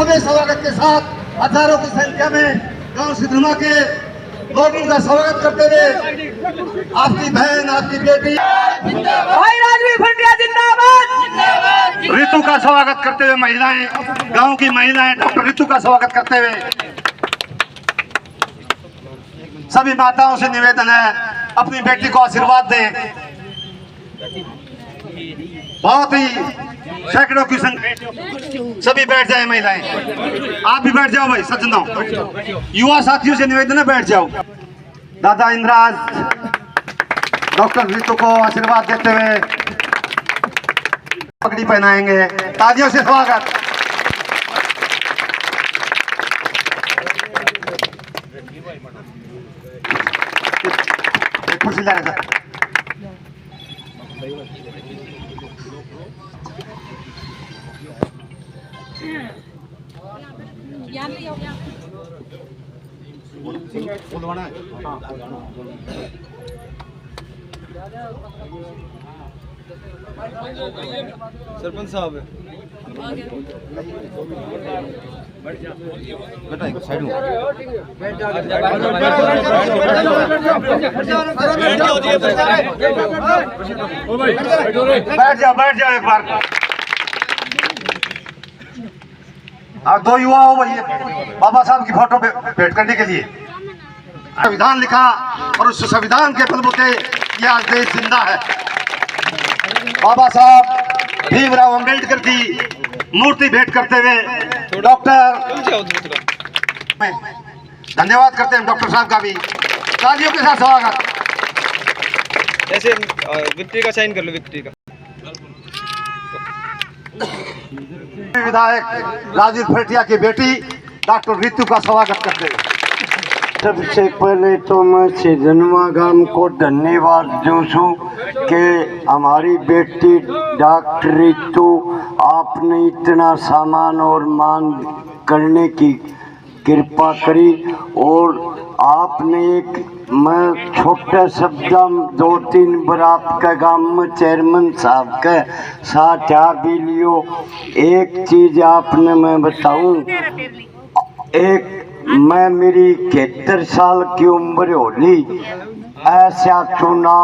भव्य स्वागत के साथ हजारों की संख्या में गांव सिद्धमा के लोगों का स्वागत करते हुए आपकी बहन, आपकी बेटी भाई राजवीर भंडिया जिंदाबाद। ऋतु का स्वागत करते हुए महिलाएं, गांव की महिलाएं डॉक्टर ऋतु का स्वागत करते हुए सभी माताओं से निवेदन है अपनी बेटी को आशीर्वाद दें। बहुत ही सैकड़ों की संख्या, सभी बैठ जाए महिलाएं, आप भी बैठ जाओ भाई सज्जनों, युवा साथियों से निवेदन है बैठ जाओ। दादा इंद्राज डॉक्टर ऋतु को आशीर्वाद देते हुए पगड़ी पहनाएंगे, तालियों से स्वागत। कुर्सी ला रहे सरपंच साहब साइड में बैठ जाओ एक बार। आप दो युवा हो भैया बाबा साहब की फोटो पे भेंट करने के लिए संविधान लिखा और उस संविधान के बलबूते ये आज देश जिंदा है। बाबा साहब भीमराव अंबेडकर की मूर्ति भेंट करते हुए डॉक्टर धन्यवाद करते हैं डॉक्टर साहब का भी, तालियों के साथ स्वागत। ऐसे विक्ट्री का साइन कर लो, विक्ट्री का। विधायक राजीव फरटिया की बेटी डॉक्टर ऋतु का स्वागत करते हैं। सबसे पहले तो मैं सिद्धमा गांव को धन्यवाद दूँ छूँ कि हमारी बेटी डॉक्टर ऋतु आपने इतना सामान और मान करने की कृपा करी, और आपने एक मैं छोटा शब्द 2-3 बार आपका गांव में चेयरमैन साहब के साथ आ भी लियो। एक चीज़ आपने मैं बताऊं, एक मैं मेरी 71 साल की उम्र होली ऐसा चुना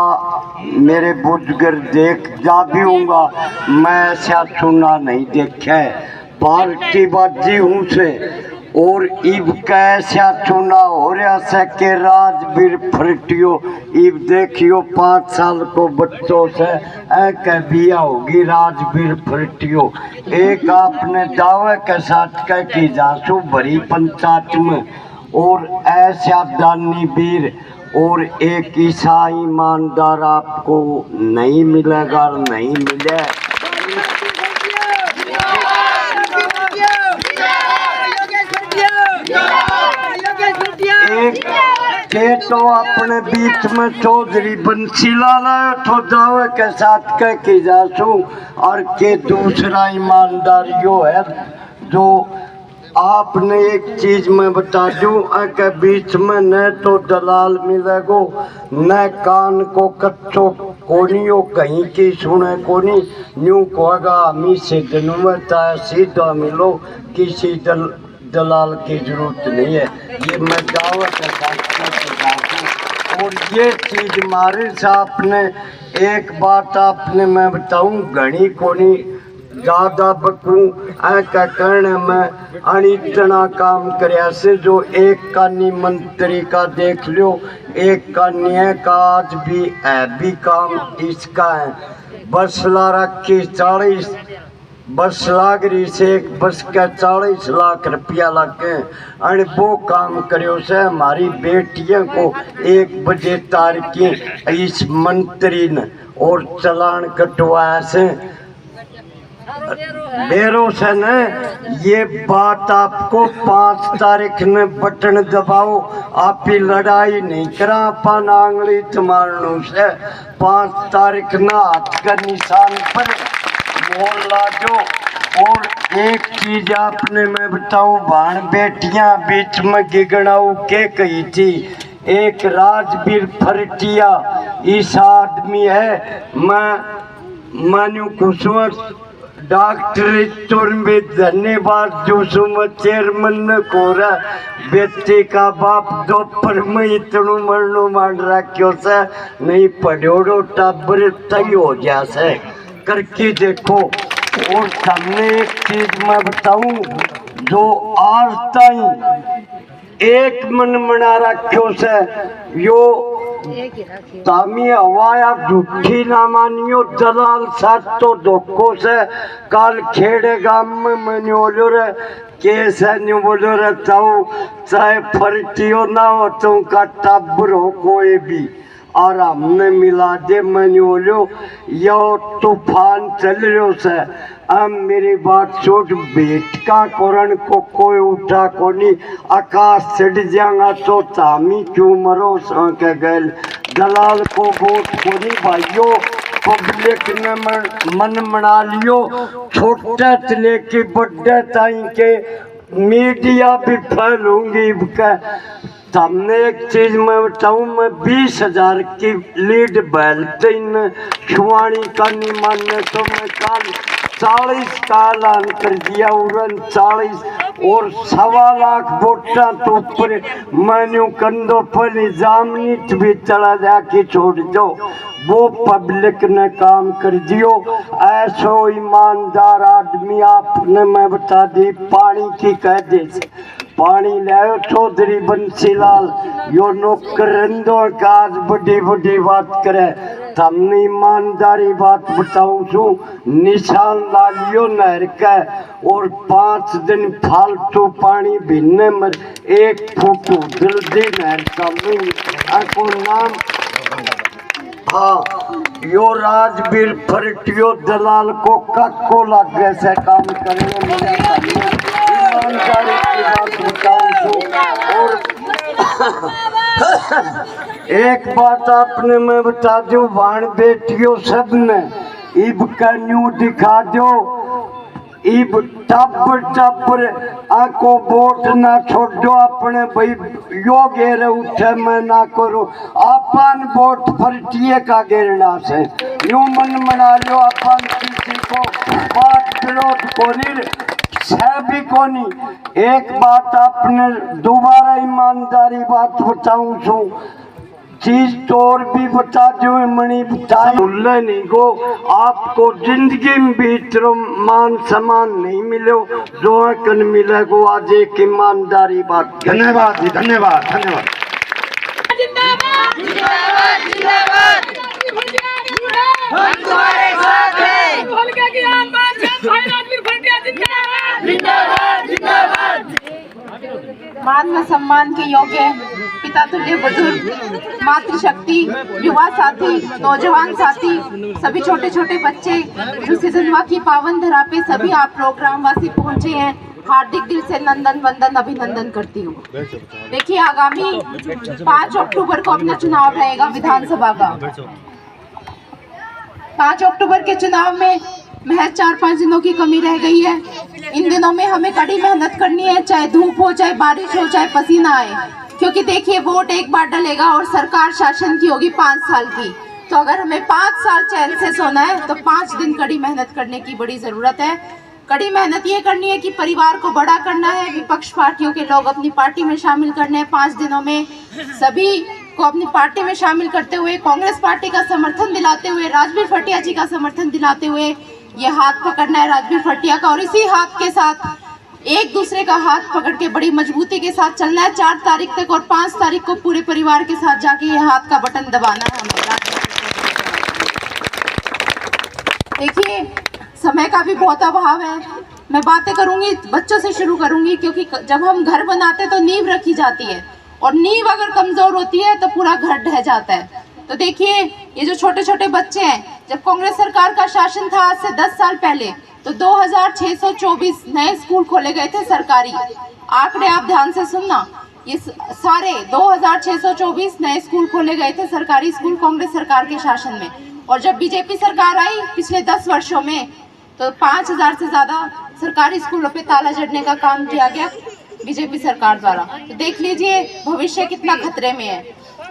मेरे बुजुर्ग देख जा भी हूँगा, मैं ऐसा चुना नहीं देखा है। पार्टी बाजी हूँ से और इब कैसा चुना हो रहा से के राजवीर फरटियो इब देखियो 5 साल को बच्चों से ऐ बिया होगी राजवीर फरटियो। एक आपने दावे के साथ कह की जासू भरी पंचायत में, और ऐसा दानी वीर और एक ईसाई ईमानदार आपको नहीं मिलेगा, नहीं मिले। के तो अपने बीच में चौधरी बंसीलाल तो दावे के साथ कह के जासू, और के दूसरा ईमानदार यो है जो आपने एक चीज में बता दूं के बीच में न तो दलाल मिलेगो, न कान को कच्चो कोनियो कहीं की सुने कोनी, न्यू कोगा मी से दनुमता सीधा मिलो, किसी दलाल की जरूरत नहीं है। ये मैं दावा के साथ और ये चीज मारे साहब ने एक बात आपने मैं बताऊं घनी कोनी ज्यादा बकू ऐका करने में अनितना काम करया से, जो एक कानी मंत्री का देख लो, एक कानी का आज भी है भी काम इसका है। बस ला रखी 40 बस लाग रही से, एक बस का 40 लाख रुपया लगे और वो काम करो से हमारी बेटियों को 1 बजे तार की इस मंत्री ने और चलान कटवाया से बेरों से न। ये बात आपको 5 तारीख में बटन दबाओ, आप ही लड़ाई नहीं करा पान आंगली तुम्हारों से। 5 तारीख ना हाथ का निशान पर मोहल्ला जो। और एक चीज आपने मैं बताऊं, भाण बेटियां बीच में गिगड़ाऊ के कही थी, एक राजवीर फरटिया इस आदमी है, मैं मान्यू कुछ डॉक्टर में धन्यवाद जो सुम चेयरमैन को व्यक्ति का बाप दोपहर में इतनो मरनो मान रखो से नहीं पढ़ोड़ो टाबर तय हो जासे करके देखो। और सामने एक चीज मैं बताऊं जो आज तक एक मन मना रखो से यो तामी हवाया झूठी ना मानियो दलाल साथ तो धोखो से काल खेड़े गांव में मनियोलो रे कैसे नहीं बोलो रे ताऊ चाहे फर्टियो ना हो तो का टाबर हो कोई भी और हमने मिला दे मनियोलो यो तूफान चल रहो से अब मेरी बात छोट बेट का कोरण को कोई उठा को नहीं आकाश चढ़ जाएगा तो तामी क्यों मरो के गैल दलाल को वोट को नहीं भाइयों पब्लिक ने मन मना लियो छोटे से लेके बड़े ताई के मीडिया भी फैलूंगी सामने एक चीज मैं बताऊं मैं 20,000 की लीड बैलते इन छुआनी का नहीं मानने तो मैं काल 40 का ऐलान कर दिया उड़न 40 और 1.25 लाख वोटा तो ऊपर मैंने कंधों पर निजाम नीट भी चला जाके छोड़ दो वो पब्लिक ने काम कर दियो। ऐसो ईमानदार आदमी आपने मैं बता दी पानी की कह दे पानी लाओ चौधरी बंसीलाल यो नौकरंदों का आज बड़ी बड़ी बात करे हमने ईमानदारी बात बताऊं छू निशान ला लियो नहर का और 5 दिन फालतू पानी भिन्ने में 1 फुट जल्दी नहर का को नाम हाँ यो राजवीर फरटियो दलाल को कक्को लग गए से काम करने में ईमानदारी की बात बताऊं और एक बात आपने मैं बता दूं वाण बेटियों सब ने इब का न्यू दिखा दो इब टपर आको वोट ना छोड़ो अपने भाई यो घेरे उठे मैं ना करो अपन वोट फरटिए का घेरना से यूं मन मना लो अपन किसी को बात विरोध को भी कोनी। एक बात आपने दोबारा ईमानदारी बात बताऊं छू चीज तोर भी बता दो मणि बताए नहीं को आपको जिंदगी में भी इतना मान सम्मान नहीं मिलो जो कन मिले को आज एक ईमानदारी बात। धन्यवाद जी धन्यवाद धन्यवाद। जिंदाबाद जिंदाबाद जिंदाबाद हम तुम्हारे साथ हैं हल्का की आवाज से भाई राजवीर भंटिया जिंदाबाद जिंदाबाद जिंदाबाद। मान व सम्मान के योग्य पिता तुल्य बुजुर्ग मातृशक्ति युवा साथी नौजवान साथी सभी छोटे छोटे बच्चे जो सिजनवा की पावन धरा पे सभी आप प्रोग्राम वासी पहुंचे हैं हार्दिक दिल से नंदन वंदन अभिनंदन करती हूँ। देखिए आगामी 5 अक्टूबर को अपना चुनाव रहेगा विधानसभा का। 5 अक्टूबर के चुनाव में महज 4-5 दिनों की कमी रह गई है। इन दिनों में हमें कड़ी मेहनत करनी है चाहे धूप हो चाहे बारिश हो चाहे पसीना आए क्योंकि देखिए वोट एक बार डलेगा और सरकार शासन की होगी 5 साल की। तो अगर हमें 5 साल चैन से सोना है तो 5 दिन कड़ी मेहनत करने की बड़ी ज़रूरत है। कड़ी मेहनत ये करनी है कि परिवार को बड़ा करना है विपक्ष पार्टियों के लोग अपनी पार्टी में शामिल करने हैं। 5 दिनों में सभी को अपनी पार्टी में शामिल करते हुए कांग्रेस पार्टी का समर्थन दिलाते हुए राजवीर फटिया जी का समर्थन दिलाते हुए ये हाथ पकड़ना है राजवीर फटिया का और इसी हाथ के साथ एक दूसरे का हाथ पकड़ के बड़ी मजबूती के साथ चलना है। 4 तारीख तक और 5 तारीख को पूरे परिवार के साथ जाके ये हाथ का बटन दबाना है हमें। देखिए समय का भी बहुत अभाव है। मैं बातें करूंगी बच्चों से शुरू करूंगी क्योंकि जब हम घर बनाते तो नींव रखी जाती है और नींव अगर कमजोर होती है तो पूरा घर ढह जाता है। तो देखिए ये जो छोटे छोटे बच्चे हैं जब कांग्रेस सरकार का शासन था आज से 10 साल पहले तो 2624 नए स्कूल खोले गए थे सरकारी। आंकड़े आप ध्यान से सुनना ये सारे 2624 नए स्कूल खोले गए थे सरकारी स्कूल कांग्रेस सरकार के शासन में। और जब बीजेपी सरकार आई पिछले 10 वर्षों में तो 5000 से ज़्यादा सरकारी स्कूलों पे ताला जड़ने का काम किया गया बीजेपी सरकार द्वारा। तो देख लीजिए भविष्य कितना खतरे में है।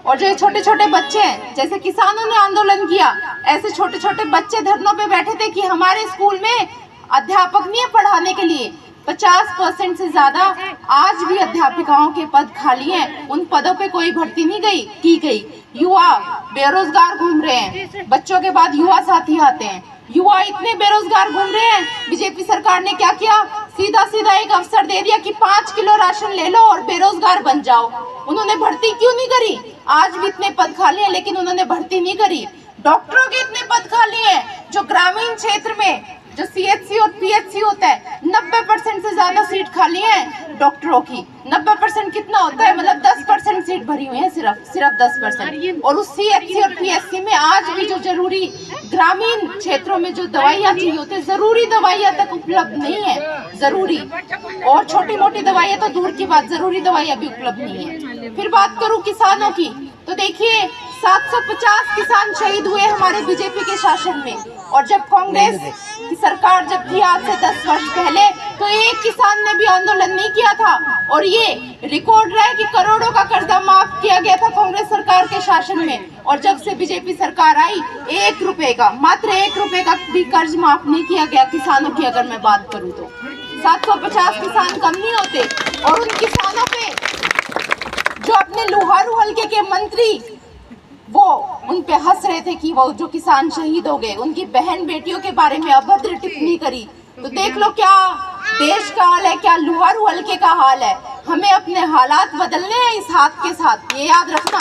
और जो छोटे छोटे बच्चे हैं जैसे किसानों ने आंदोलन किया ऐसे छोटे छोटे बच्चे धरनों पे बैठे थे कि हमारे स्कूल में अध्यापक नहीं है पढ़ाने के लिए। 50% से ज्यादा आज भी अध्यापिकाओं के पद खाली हैं। उन पदों पे कोई भर्ती नहीं की गई। युवा बेरोजगार घूम रहे हैं, बच्चों के बाद युवा साथी आते हैं। युवा इतने बेरोजगार घूम रहे हैं, बीजेपी सरकार ने क्या किया, सीधा सीधा एक अवसर दे दिया कि 5 किलो राशन ले लो और बेरोजगार बन जाओ। उन्होंने भर्ती क्यों नहीं करी? आज भी इतने पद खाली हैं लेकिन उन्होंने भर्ती नहीं करी। डॉक्टरों के इतने पद खाली हैं जो ग्रामीण क्षेत्र में जो CHC और PHC होता है 90% से ज्यादा सीट खाली है डॉक्टरों की। 90% कितना होता है, मतलब 10% सीट भरी हुई है, सिर्फ 10%। और उस CHC और PHC में आज भी जो जरूरी ग्रामीण क्षेत्रों में जो दवाइयाँ चाहिए होती है, जरूरी दवाइयाँ तक उपलब्ध नहीं है। जरूरी और छोटी मोटी दवाइयाँ तो दूर की बात, जरूरी दवाइयाँ भी उपलब्ध नहीं है। फिर बात करूँ किसानों की, तो देखिए 750 किसान शहीद हुए हमारे बीजेपी के शासन में। और जब कांग्रेस की सरकार जब थी आज से 10 वर्ष पहले, तो एक किसान ने भी आंदोलन नहीं किया था। और ये रिकॉर्ड रहा है कि करोड़ों का कर्जा माफ किया गया था कांग्रेस सरकार के शासन में। और जब से बीजेपी सरकार आई, 1 रुपए का, मात्र 1 रुपए का भी कर्ज माफ नहीं किया गया किसानों की। अगर मैं बात करूं तो 750 किसान कम नहीं होते। और उन किसानों पे जो अपने लुहारू हल्के के मंत्री वो उन पे हंस रहे थे कि वो जो किसान शहीद हो गए, उनकी बहन बेटियों के बारे में अभद्र टिप्पणी करी। तो देख लो क्या देश का हाल है, क्या लुहारू हल्के का हाल है। हमें अपने हालात बदलने हैं इस हाथ के साथ, ये याद रखना।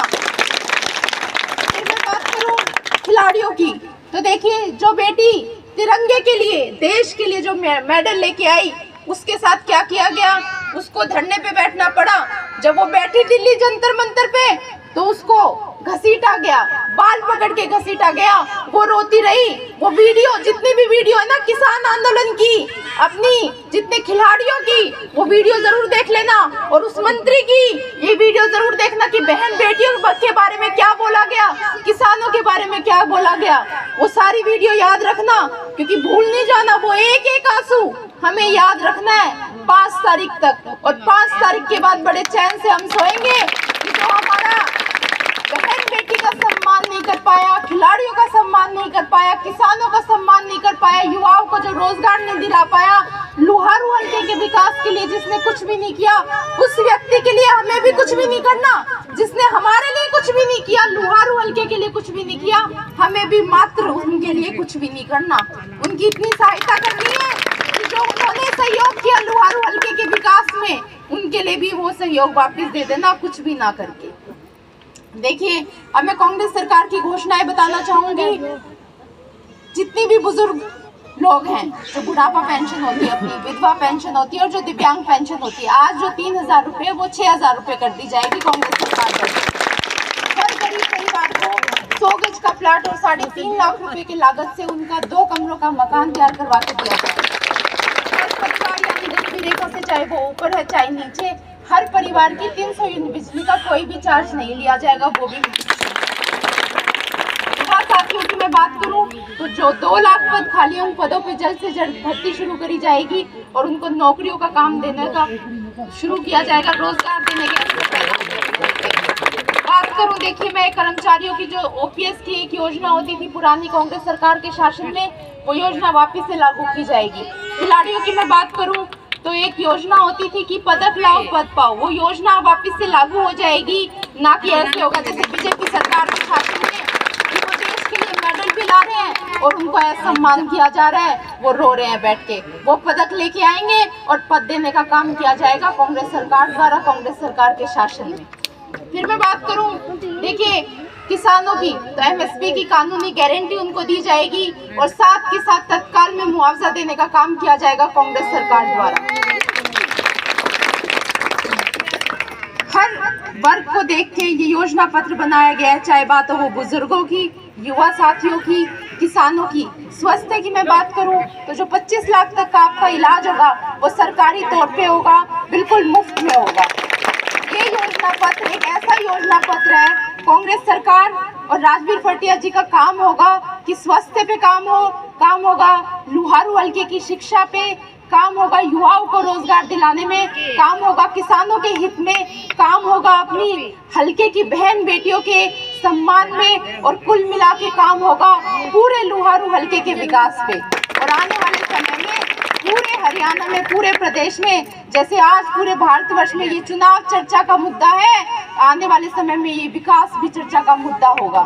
फिर मैं बात करूं खिलाड़ियों की, तो देखिए जो बेटी तिरंगे के लिए, देश के लिए जो मेडल लेके आई, उसके साथ क्या किया गया, उसको धरने पे बैठना पड़ा। जब वो बैठी दिल्ली जंतर मंतर पे, तो उसको घसीटा गया, बाल पकड़ के घसीटा गया, वो रोती रही। वो वीडियो, जितनी भी वीडियो है ना किसान आंदोलन की, अपनी जितने खिलाड़ियों की, वो वीडियो जरूर देख लेना। और उस मंत्री की ये वीडियो जरूर देखना कि बहन बेटियों के बारे में क्या बोला गया, किसानों के बारे में क्या बोला गया। वो सारी वीडियो याद रखना, क्योंकि भूल नहीं जाना। वो एक एक आंसू हमें याद रखना है 5 तारीख तक। और 5 तारीख के बाद बड़े चैन से हम सोएंगे कि जो हमारा बहन बेटी का सम्मान नहीं कर पाया, खिलाड़ियों का सम्मान नहीं कर पाया, किसानों का सम्मान नहीं कर पाया, युवाओं को जो रोजगार नहीं दिला पाया, लुहारू हल्के के विकास के लिए जिसने कुछ भी नहीं किया, उस व्यक्ति के लिए हमें भी कुछ भी नहीं करना। जिसने हमारे लिए कुछ भी नहीं किया, लुहारू हल्के के लिए कुछ भी नहीं किया, हमें भी मात्र उनके लिए कुछ भी नहीं करना। उनकी इतनी सहायता करनी है कि जो उन्होंने सहयोग किया लुहारू हल्के के विकास में, उनके लिए भी वो सहयोग वापस दे देना, कुछ भी ना करके। देखिए, अब मैं कांग्रेस सरकार की घोषणाएं बताना चाहूंगी। जितनी भी बुजुर्ग लोग हैं, जो बुढ़ापा पेंशन होती है, अपनी विधवा पेंशन होती है, और जो दिव्यांग पेंशन होती है, आज जो 3000 रुपये वो 6000 रुपये कर दी जाएगी कांग्रेस सरकार पर। हर गरीब परिवार को 100 गज का प्लाट और 3.5 लाख रुपए की लागत से उनका 2 कमरों का मकान तैयार करवा के दिया जाएगा। हर परिवार यानी गरीबी रेखा से, चाहे वो ऊपर है चाहे नीचे, हर परिवार की 300 यूनिट बिजली का कोई भी चार्ज नहीं लिया जाएगा, वो भी। युवा साथियों की मैं बात करूं तो जो 2 लाख पद खाली हैं, उन पदों पे जल्द से जल्द भर्ती शुरू करी जाएगी और उनको नौकरियों का काम देने का शुरू किया जाएगा, रोजगार देने के। बात करूं, देखिए मैं कर्मचारियों की जो OPS की एक योजना होती थी पुरानी कांग्रेस सरकार के शासन में, वो योजना वापस से लागू की जाएगी। खिलाड़ियों की मैं बात करूं तो एक योजना होती थी कि पदक लाओ पद पाओ, वो योजना वापस से लागू हो जाएगी। ना कि ऐसे होगा जैसे बीजेपी सरकार के शासन में कि वो देश के लिए मेडल भी ला रहे हैं और उनको सम्मान किया जा रहा है, वो रो रहे हैं बैठ के। वो पदक लेके आएंगे और पद देने का काम किया जाएगा कांग्रेस सरकार द्वारा, कांग्रेस सरकार के शासन में। फिर मैं बात करूं, देखिए किसानों की, तो MSP की कानूनी गारंटी उनको दी जाएगी और साथ के साथ तत्काल में मुआवजा देने का काम किया जाएगा कांग्रेस सरकार द्वारा। हर वर्ग को देख के ये योजना पत्र बनाया गया है, चाहे बात हो बुजुर्गों की, युवा साथियों की, किसानों की। स्वास्थ्य की मैं बात करूं तो जो 25 लाख तक का आपका इलाज होगा वो सरकारी तौर पे होगा, बिल्कुल मुफ्त में होगा। ये योजना पत्र एक ऐसा योजना पत्र है, कांग्रेस सरकार और राजवीर फटिया जी का काम होगा कि स्वास्थ्य पे काम होगा, लुहारू हल्के की शिक्षा पे काम होगा, युवाओं को रोजगार दिलाने में काम होगा, किसानों के हित में काम होगा, अपनी हल्के की बहन बेटियों के सम्मान में, और कुल मिला के काम होगा पूरे लुहारू हल्के के विकास पे। और आने वाले समय में हरियाणा में, पूरे प्रदेश में, जैसे आज पूरे भारतवर्ष में ये चुनाव चर्चा का मुद्दा है, आने वाले समय में ये विकास भी चर्चा का मुद्दा होगा।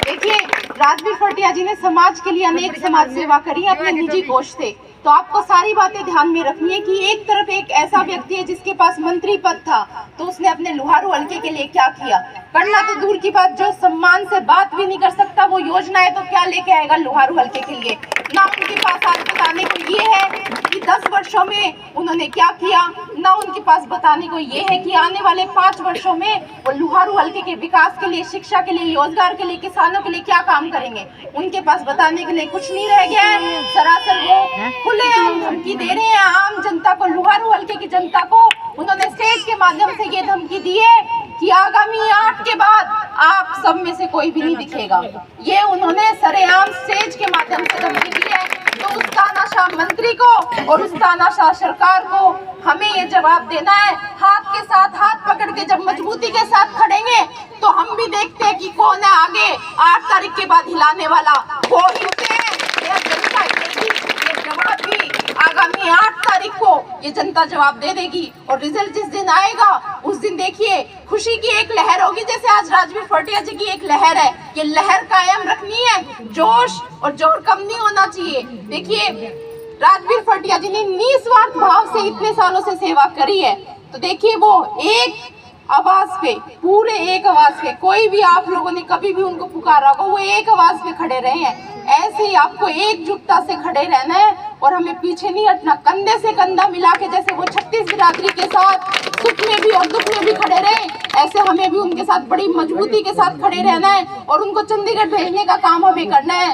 देखिए, राजवीर फटिया जी ने समाज के लिए अनेक समाज सेवा करी है अपने निजी कोष से। तो आपको सारी बातें ध्यान में रखनी है कि एक तरफ एक ऐसा व्यक्ति है जिसके पास मंत्री पद था, तो उसने अपने लुहारू हल्के के लिए क्या किया, करना तो दूर की बात, जो सम्मान से बात भी नहीं कर सकता वो योजनाएं तो क्या लेके आएगा लुहारू हल्के के लिए। ना उनके पास आज बताने को ये है कि 10 वर्षों में उन्होंने क्या किया, ना उनके पास बताने को ये है कि आने वाले 5 वर्षों में वो लुहारू हल्के के विकास के लिए, शिक्षा के लिए, रोजगार के लिए, किसानों के लिए क्या काम करेंगे। उनके पास बताने के लिए कुछ नहीं रह गया है। सरासर वो खुलेआम धमकी दे रहे हैं आम जनता को, लुहारू हल्के की जनता को। उन्होंने स्टेज के माध्यम से ये धमकी दी है कि आगामी 8 के बाद आप सब में से कोई भी नहीं दिखेगा। ये उन्होंने सरेआम स्टेज के माध्यम से धमकी दी है। तो उस तानाशाह मंत्री को और उस तानाशाह सरकार को हमें ये जवाब देना है। हाथ के साथ हाथ पकड़ के जब मजबूती के साथ खड़ेंगे तो हम भी देखते हैं कि कौन है आगे 8 तारीख के बाद हिलाने वाला, वो हिलते हैं या जनता हिलेगी। ये जवाब भी आगामी 8 तारीख को ये जनता जवाब दे देगी। और रिजल्ट जिस दिन आएगा उस दिन देखिए खुशी की एक लहर होगी, जैसे आज राजवीर फटिया जी की एक लहर है। ये लहर कायम रखनी है, जोश और जोर कम नहीं होना चाहिए। देखिए, राजवीर फटिया जी ने निस्वार्थ भाव से इतने सालों से सेवा करी है। तो देखिए, वो एक आवाज पे, पूरे एक आवाज पे, कोई भी आप लोगों ने कभी भी उनको पुकारा होगा, वो एक आवाज पे खड़े रहे हैं। ऐसे ही आपको एकजुटता से खड़े रहना है और हमें पीछे नहीं हटना, कंधे से कंधा मिला के, जैसे वो 36 बिरादरी के साथ सुख में भी और दुख में भी खड़े रहे, ऐसे हमें भी उनके साथ बड़ी मजबूती के साथ खड़े रहना है और उनको चंडीगढ़ भेजने का काम हमें करना है।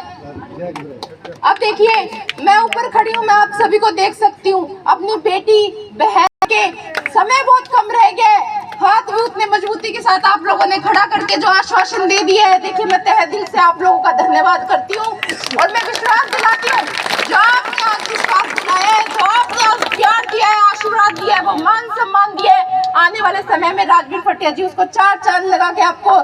अब देखिए, मैं ऊपर खड़ी हूँ, मैं आप सभी को देख सकती हूँ। अपनी बेटी बहन के समय बहुत कम रह गए, हाथ भी उतने मजबूती के साथ आप लोगों ने खड़ा करके जो आश्वासन दे दिया है, देखिए मैं तहे दिल से आप लोगों का धन्यवाद करती हूँ। और मैं विश्वास दिलाती हूँ, जो आपने आज विश्वास दिलाया है, जो आपने आज प्यार दिया है, आशीर्वाद दिया है, वो मान सम्मान दिया है, आने वाले समय में राजवीर फटिया जी उसको 4 चांद लगा के आपको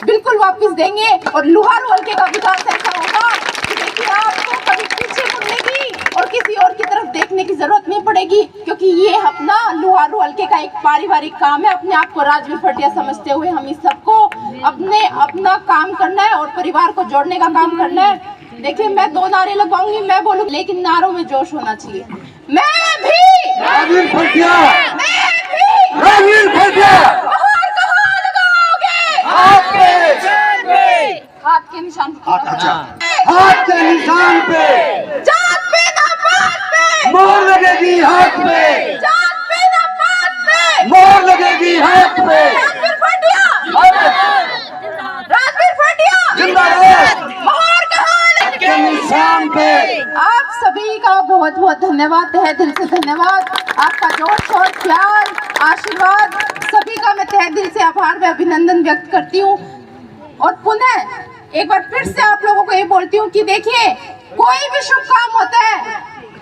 बिल्कुल वापस देंगे। और लुहारू हल्के का विकास ऐसा होगा कि देखिए आपको कभी पीछे मुड़ने की और किसी और की तरफ देखने की जरूरत नहीं पड़ेगी, क्योंकि ये अपना लुहारू हल्के का एक पारिवारिक काम है। अपने आप को राजवीर फटिया समझते हुए हम इस सबको अपना काम करना है और परिवार को जोड़ने का काम करना है। देखिए, मैं 2 नारे लगाऊंगी, मैं बोलूँ, लेकिन नारों में जोश होना चाहिए। मैं भी राजवीर फटिया, मैं भी राजवीर फटिया, और कहाँ लगाओगे? हाथ के निशान पे। अच्छा, हाथ के निशान पे, जात पे ना पात पे, मोहर लगेगी हाथ पे, जात पे ना पात पे, मोहर लगेगी हाथ पे। राजवीर फटिया, राजवीर फटिया जिंदाबाद, मोहर कहाँ के निशान पे। आप सभी का बहुत बहुत धन्यवाद, तहे दिल से धन्यवाद। आपका जोश और प्यार, आशीर्वाद, सभी का मैं तहे दिल से आभार व अभिनंदन व्यक्त करती हूँ। और पुनः एक बार फिर से आप लोगों को ये बोलती हूँ कि देखिए, कोई भी शुभ काम होता है,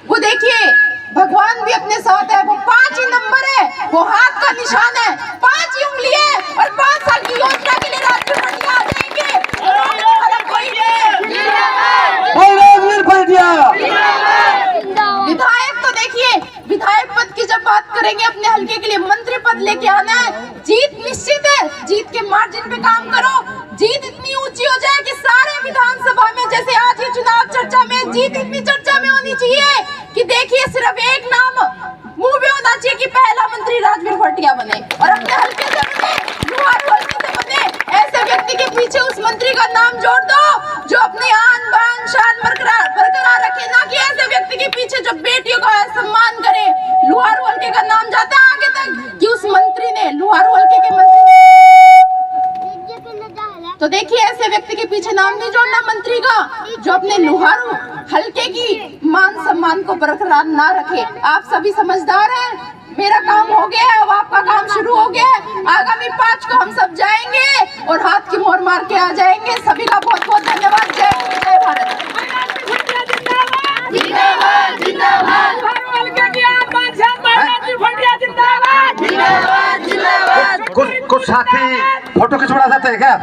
वो देखिए भगवान भी अपने साथ है। वो 5 ही नंबर है, वो हाथ का निशान है, 5 ही उंगली है और 5 साल की योजना के लिए राजवीर फटिया आ जाएंगे। राजवीर फटिया, विधायक तो देखिए, विधायक पद की जब बात करेंगे, अपने हल्के के लिए मंत्री पद लेके आना है। जीत निश्चित है, जीत के मार्जिन पे काम करो। जीत इतनी ऊंची हो जाए कि सारे विधानसभा में, जैसे आज ही चुनाव चर्चा में, जीत इतनी चर्चा में होनी चाहिए कि देखिए सिर्फ एक नाम मुंह में होना चाहिए कि पहला मंत्री राजवीर फटिया बने और अपने हल्के से बने, लुहारू हल्के से बने। ऐसे व्यक्ति के पीछे उस मंत्री का नाम जोड़ दो जो अपनी आन बान शान बरकरार रखे, ना कि ऐसे व्यक्ति के पीछे जो बेटियों का सम्मान करे। लुहारू हल्के का नाम जाता है आगे तक कि उस मंत्री ने, लुहारू हल्के के मंत्री। तो देखिए, ऐसे व्यक्ति के पीछे नाम नहीं जोड़ना मंत्री का जो अपने लुहारू हल्के की मान सम्मान को बरकरार ना रखे। आप सभी समझदार हैं, मेरा काम हो गया है, अब आपका काम शुरू हो गया है। आगामी 5 को हम सब जाएंगे और हाथ की मोहर मार के आ जाएंगे। सभी का बहुत बहुत धन्यवाद। जय हिंद, जय भारत। कुछ साथी फोटो खिंचवाना चाहते हैं क्या?